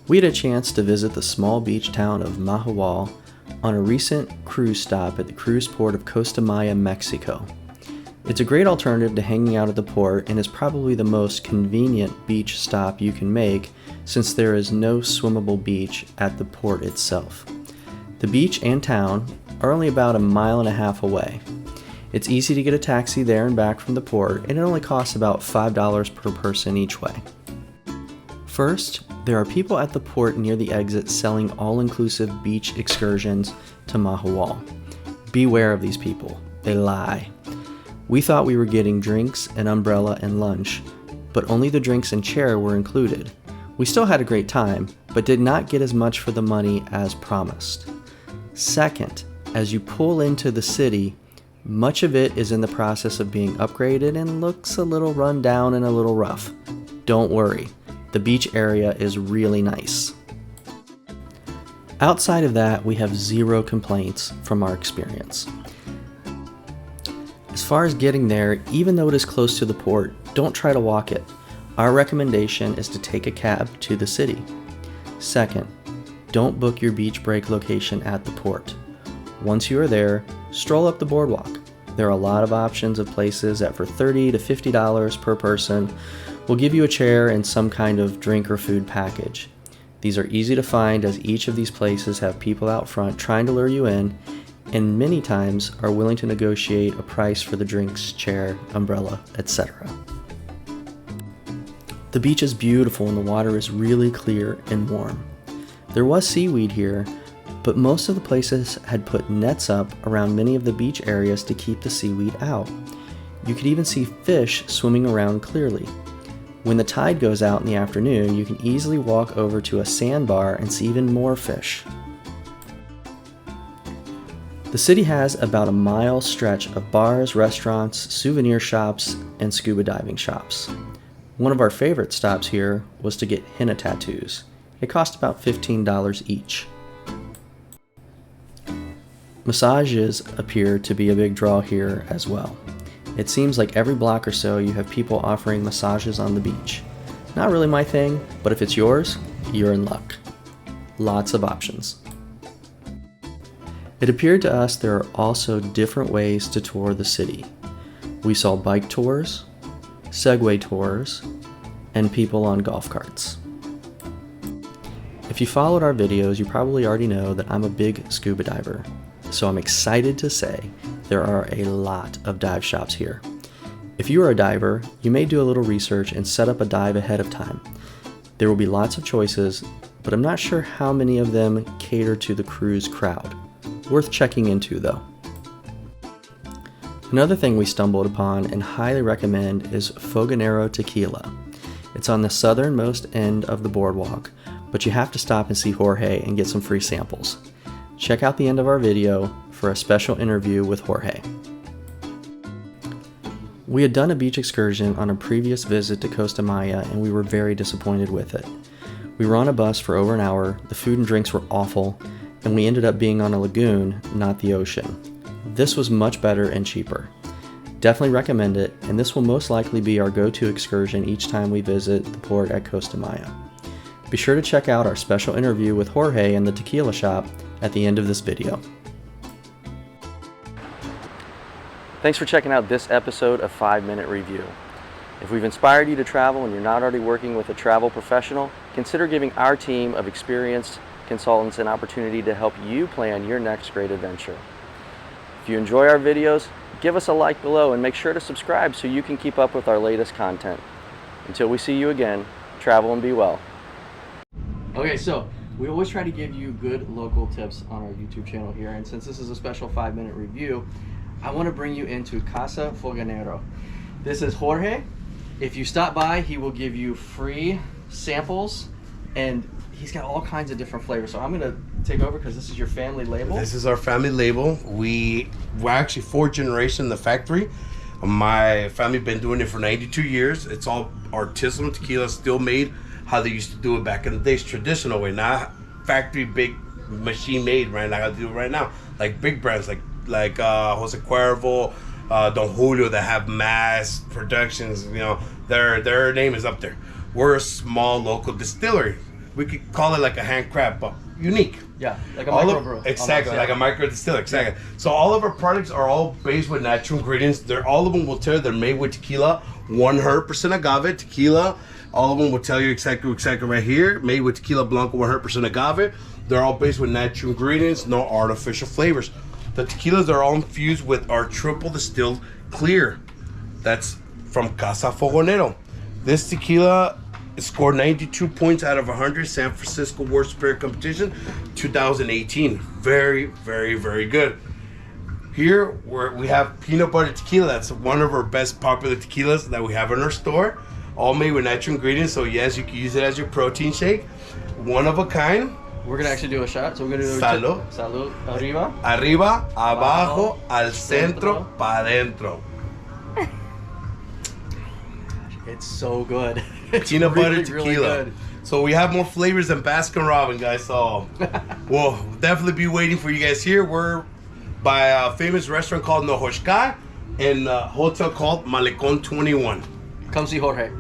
We had a chance to visit the small beach town of Mahahual on a recent cruise stop at the cruise port of Costa, Mexico. It's a great alternative to hanging out at the port and is probably the most convenient beach stop you can make since there is no swimmable beach at the port itself. The beach and town are only about 1.5 miles away. It's easy to get a taxi there and back from the port, and it only costs about $5 per person each way. First, there are people at the port near the exit selling all-inclusive beach excursions to Mahahual. Beware of these people. They lie. We thought we were getting drinks, an umbrella, and lunch, but only the drinks and chair were included. We still had a great time, but did not get as much for the money as promised. Second, as you pull into the city, much of it is in the process of being upgraded and looks a little run down and a little rough. Don't worry, the beach area is really nice. Outside of that, we have zero complaints from our experience. As far as getting there, even though it is close to the port, don't try to walk it. Our recommendation is to take a cab to the city. Second, don't book your beach break location at the port. Once you are there, stroll up the boardwalk. There are a lot of options of places that for $30 to $50 per person will give you a chair and some kind of drink or food package. These are easy to find as each of these places have people out front trying to lure you in, and many times are willing to negotiate a price for the drinks, chair, umbrella, etc. The beach is beautiful and the water is really clear and warm. There was seaweed here, but most of the places had put nets up around many of the beach areas to keep the seaweed out. You could even see fish swimming around clearly. When the tide goes out in the afternoon, you can easily walk over to a sandbar and see even more fish. The city has about 1 mile stretch of bars, restaurants, souvenir shops, and scuba diving shops. One of our favorite stops here was to get henna tattoos. It cost about $15 each. Massages appear to be a big draw here as well. It seems like every block or so you have people offering massages on the beach. Not really my thing, but if it's yours, you're in luck. Lots of options. It appeared to us there are also different ways to tour the city. We saw bike tours, Segway tours, and people on golf carts. If you followed our videos, you probably already know that I'm a big scuba diver, so I'm excited to say there are a lot of dive shops here. If you are a diver, you may do a little research and set up a dive ahead of time. There will be lots of choices, but I'm not sure how many of them cater to the cruise crowd. Worth checking into though. Another thing we stumbled upon and highly recommend is Fogonero Tequila. It's on the southernmost end of the boardwalk, but you have to stop and see Jorge and get some free samples. Check out the end of our video for a special interview with Jorge. We had done a beach excursion on a previous visit to Costa Maya and we were very disappointed with it. We were on a bus for over an hour, the food and drinks were awful, and we ended up being on a lagoon, not the ocean. This was much better and cheaper. Definitely recommend it, and this will most likely be our go-to excursion each time we visit the port at Costa Maya. Be sure to check out our special interview with Jorge in the tequila shop at the end of this video. Thanks for checking out this episode of 5 Minute Review. If we've inspired you to travel and you're not already working with a travel professional, consider giving our team of experienced consultants an opportunity to help you plan your next great adventure. If you enjoy our videos, give us a like below and make sure to subscribe so you can keep up with our latest content. Until we see you again, travel and be well. Okay, so we always try to give you good local tips on our YouTube channel here, and since this is a special 5 minute review, I want to bring you into Casa Fogonero. This is Jorge. If you stop by, he will give you free samples, and he's got all kinds of different flavors. So I'm going to take over because this is your family label. This is our family label. We're actually 4th generation in the factory. My family been doing it for 92 years. It's all artisanal tequila, still made how they used to do it back in the days, traditional way, not factory big machine made right now. I do it right now, like big brands like Jose Cuervo, Don Julio, that have mass productions. You know, their name is up there. We're a small local distillery. we could call it like a hand craft, but unique. Yeah, like a All microbrew. of, exactly, almost, like a micro distiller, exactly. So all of our products are all based with natural ingredients. They're all of them will tell you they're made with tequila, 100% agave tequila. All of them will tell you exactly right here, made with tequila blanco, 100% agave. They're all based with natural ingredients, no artificial flavors. The tequilas are all infused with our triple distilled clear. That's from Casa Fogonero. This tequila scored 92 points out of 100 San Francisco World Spirit Competition 2018. Very, very, very good. Here we have peanut butter tequila. That's one of our best popular tequilas that we have in our store. All made with natural ingredients. So yes, you can use it as your protein shake. One of a kind. We're gonna actually do a shot. So we're gonna do Salud. Salud. Arriba. Arriba, abajo, Abajo, al centro, pa dentro. It's so good. It's Peanut butter really, tequila. really good. So we have more flavors than Baskin Robbins, guys. So we'll definitely be waiting for you guys here. We're by a famous restaurant called Nohoshka and a hotel called Malecon 21. Come see Jorge.